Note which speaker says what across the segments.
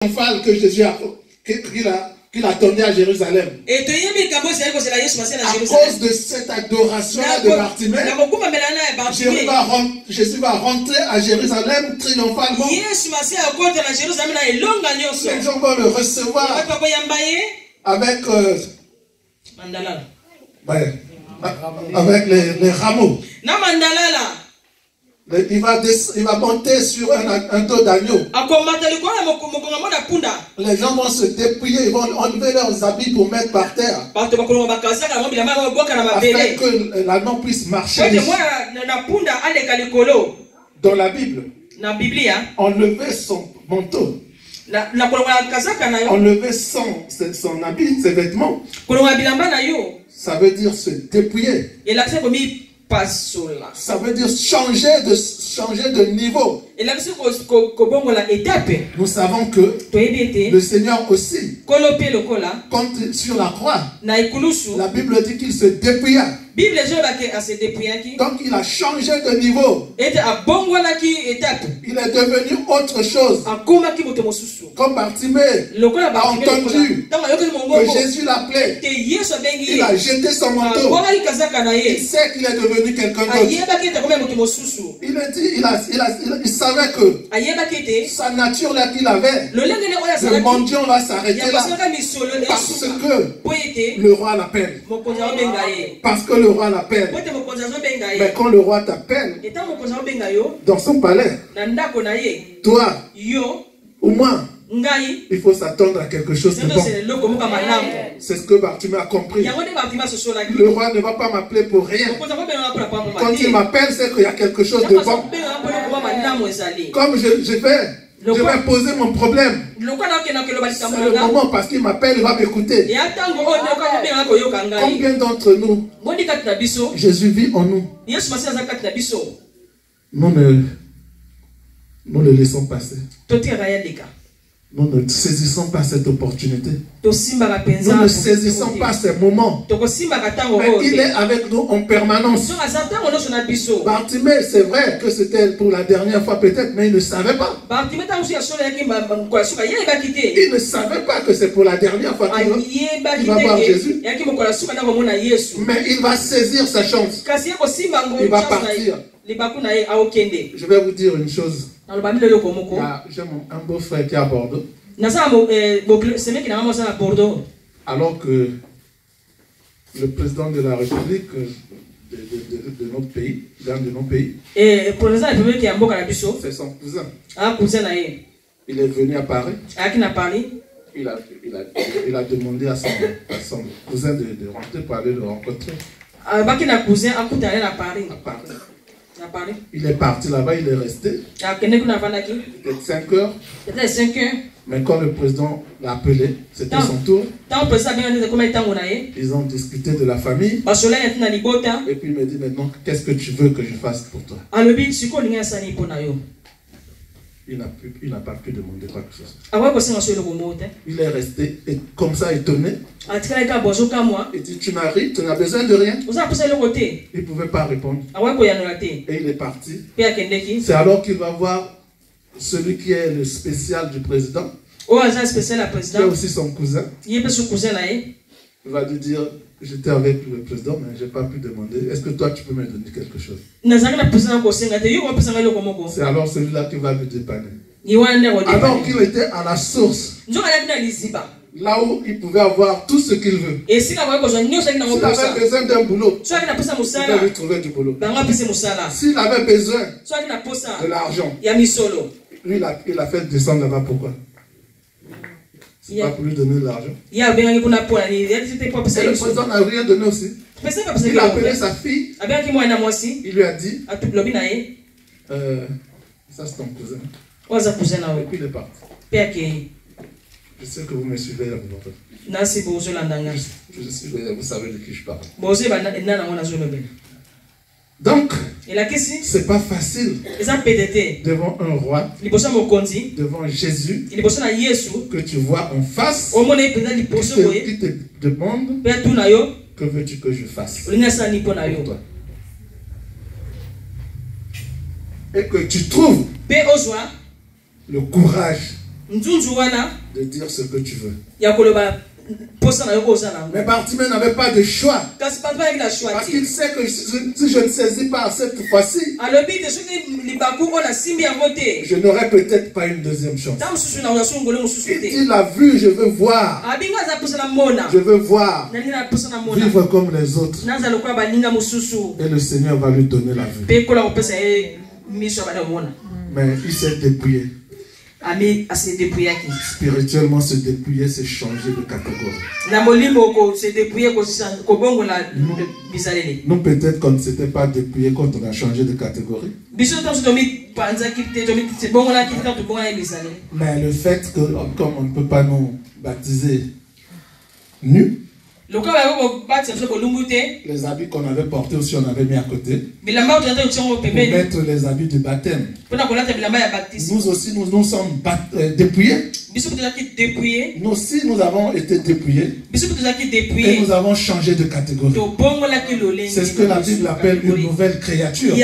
Speaker 1: triomphal que Jésus qu'il attendait à Jérusalem. À cause de cette adoration-là de Bartimée, Jésus va rentrer à Jérusalem triomphalement. Les gens vont le recevoir avec les rameaux. Il va monter sur un dos d'agneau. Les gens vont se dépouiller, ils vont enlever leurs habits pour mettre par terre. Afin que l'agneau puisse marcher. Dans la Bible, enlever son manteau, enlever son habit, ses vêtements, ça veut dire se dépouiller. Ça veut dire changer de niveau. Nous savons que le Seigneur aussi, quand sur la croix, la Bible dit qu'il se dépouilla. Donc il a changé de niveau. Il est devenu autre chose. Comme Bartimée a entendu que Jésus l'appelait, il a jeté son manteau. Il sait qu'il est devenu quelqu'un d'autre. Il savait que sa nature là qu'il avait, le mendiant va s'arrêter là. Parce que le roi l'appelle. Parce que le roi l'appelle. Mais quand le roi t'appelle dans son palais, toi ou moi, il faut s'attendre à quelque chose de bon. C'est ce que Bartimée a compris. Le roi ne va pas m'appeler pour rien. Quand il m'appelle, c'est qu'il y a quelque chose de bon. Comme je vais poser mon problème. C'est le moment parce qu'il m'appelle, il va m'écouter. Combien d'entre nous, Jésus vit en nous? Nous ne le laissons passer. Nous ne saisissons pas cette opportunité. Nous ne saisissons pas ces moments. Mais il est avec nous en permanence. Bartimée, c'est vrai que c'était pour la dernière fois peut-être, mais il ne savait pas. Il ne savait pas que c'est pour la dernière fois qu'il va voir Jésus. Mais il va saisir sa chance. Il va partir. Je vais vous dire une chose. J'ai un beau frère qui est à Bordeaux. Alors que le président de la République de notre pays, d'un de nos pays, c'est son cousin. Il est venu à Paris. Il a demandé à son cousin de rentrer pour aller le rencontrer. À Paris. Il est parti là-bas, il est resté. Peut-être 5 heures. Mais quand le président l'a appelé, c'était son tour. Ils ont discuté de la famille. Et puis il me dit maintenant, qu'est-ce que tu veux que je fasse pour toi? Il n'a pas pu demander quoi que ce soit. Il est resté comme ça étonné. Il dit, tu n'as besoin de rien. Il ne pouvait pas répondre. Et il est parti. C'est alors qu'il va voir celui qui est le spécial du président. Qui est aussi son cousin. Il va lui dire, j'étais avec le président, mais je n'ai pas pu demander. Est-ce que toi, tu peux me donner quelque chose? C'est alors celui-là qui va lui dépanner. Alors qu'il était à la source, là où il pouvait avoir tout ce qu'il veut. S'il avait besoin d'un boulot, il pouvait lui trouver du boulot. S'il avait besoin de l'argent, lui, il a fait descendre là-bas. Pourquoi? C'est pas pour lui donner de l'argent. Et le président n'a rien donné aussi. Il a appelé sa fille. Il lui a dit, ça c'est ton cousin. Et puis il est parti. Je sais que vous me suivez là. Je suis, vous savez de qui je parle. Donc, c'est pas facile devant un roi, devant Jésus, que tu vois en face, qui te demande, que veux-tu que je fasse pour toi? Et que tu trouves le courage de dire ce que tu veux. Mais Bartimée n'avait pas de choix. Parce qu'il sait que si je ne saisis pas cette fois-ci, je n'aurai peut-être pas une deuxième chance. Il a vu, je veux voir. Je veux voir. Vivre comme les autres. Et le Seigneur va lui donner la vue. Mais il s'est dépouillé. Spirituellement, se dépouiller, c'est changer de catégorie. Nous peut-être qu'on ne s'était pas dépouillé quand on a changé de catégorie. Mais le fait que, comme on ne peut pas nous baptiser nus, les habits qu'on avait portés aussi, on avait mis à côté pour mettre les habits du baptême. Nous aussi, nous sommes dépouillés. Nous aussi, nous avons été dépouillés et nous avons changé de catégorie. C'est ce que la Bible appelle une nouvelle créature.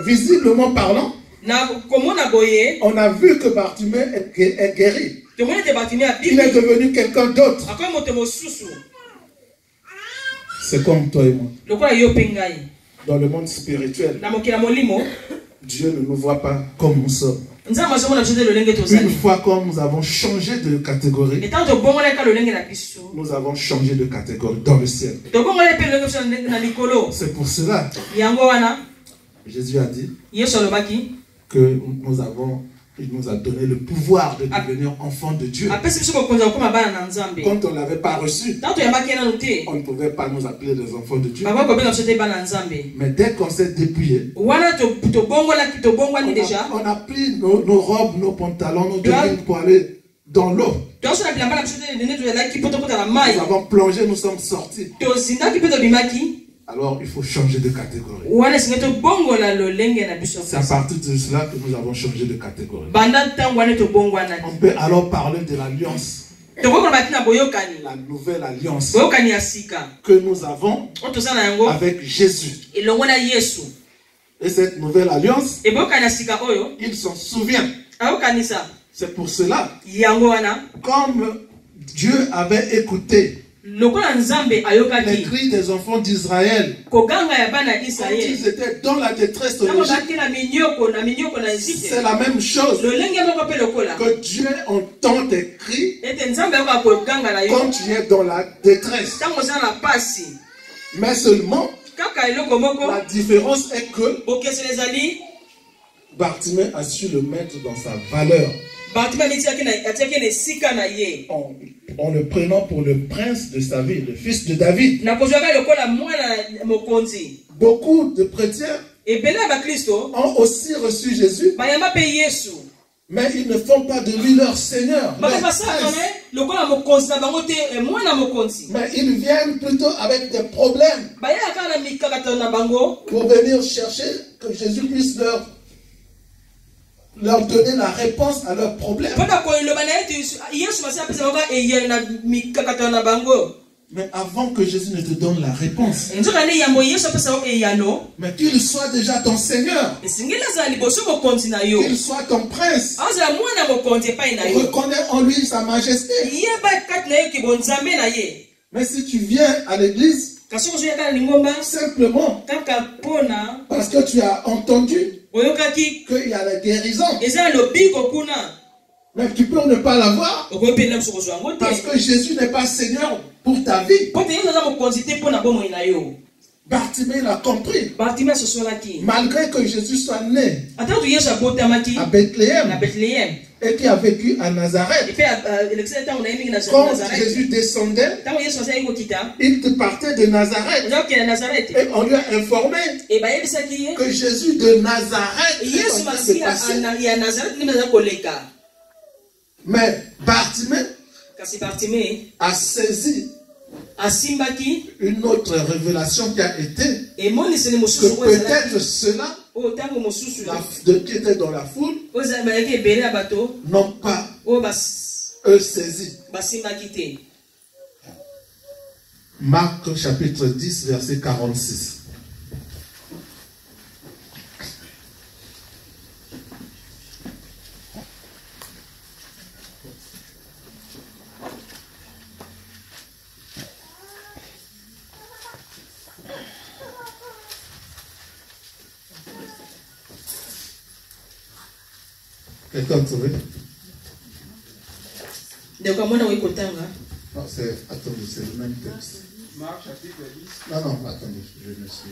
Speaker 1: Visiblement parlant, on a vu que Bartimée est guéri. Il est devenu quelqu'un d'autre. C'est comme toi et moi. Dans le monde spirituel, Dieu ne nous voit pas comme nous sommes. Une fois que nous avons changé de catégorie, nous avons changé de catégorie dans le ciel. C'est pour cela Jésus a dit que il nous a donné le pouvoir de devenir enfants de Dieu. Quand on ne l'avait pas reçu, on ne pouvait pas nous appeler des enfants de Dieu. Mais dès qu'on s'est dépouillé, on a pris nos robes, nos pantalons, nos jogging pour aller dans l'eau. Nous avons plongé, nous sommes sortis. Alors il faut changer de catégorie. C'est à partir de cela que nous avons changé de catégorie. On peut alors parler de l'alliance. La nouvelle alliance que nous avons avec Jésus. Et cette nouvelle alliance, il s'en souvient. C'est pour cela, comme Dieu avait écouté les cris des enfants d'Israël quand ils étaient dans la détresse de l'Égypte, c'est la même chose que Dieu entend tes cris quand tu es dans la détresse. Mais seulement la différence est que Bartimée a su le mettre dans sa valeur. En le prenant pour le prince de sa vie, le fils de David. Beaucoup de chrétiens ont aussi reçu Jésus, mais ils ne font pas de lui leur Seigneur, leur prince. Mais ils viennent plutôt avec des problèmes pour venir chercher que Jésus puisse leur donner la réponse à leurs problèmes. Mais avant que Jésus ne te donne la réponse, mais qu'il soit déjà ton Seigneur, qu'il soit ton prince, reconnais en lui sa majesté. Mais si tu viens à l'église simplement parce que tu as entendu qu'il y a la guérison, mais tu peux ne pas l'avoir parce que Jésus n'est pas Seigneur pour ta vie. Bartimée l'a compris. Malgré que Jésus soit né à Bethléem et qui a vécu à Nazareth, quand Jésus descendait, il partait de Nazareth et on lui a informé que Jésus de Nazareth est en train de passer. Mais Bartimée a saisi une autre révélation qui a été que peut-être ceux-là qui étaient dans la foule n'ont pas eux saisi. Marc chapitre 10 verset 46. Quelqu'un a trouvé?
Speaker 2: Non,
Speaker 1: c'est, attendez, c'est le même texte.
Speaker 3: Marc chapitre 10.
Speaker 1: Non, attendez, je me suis...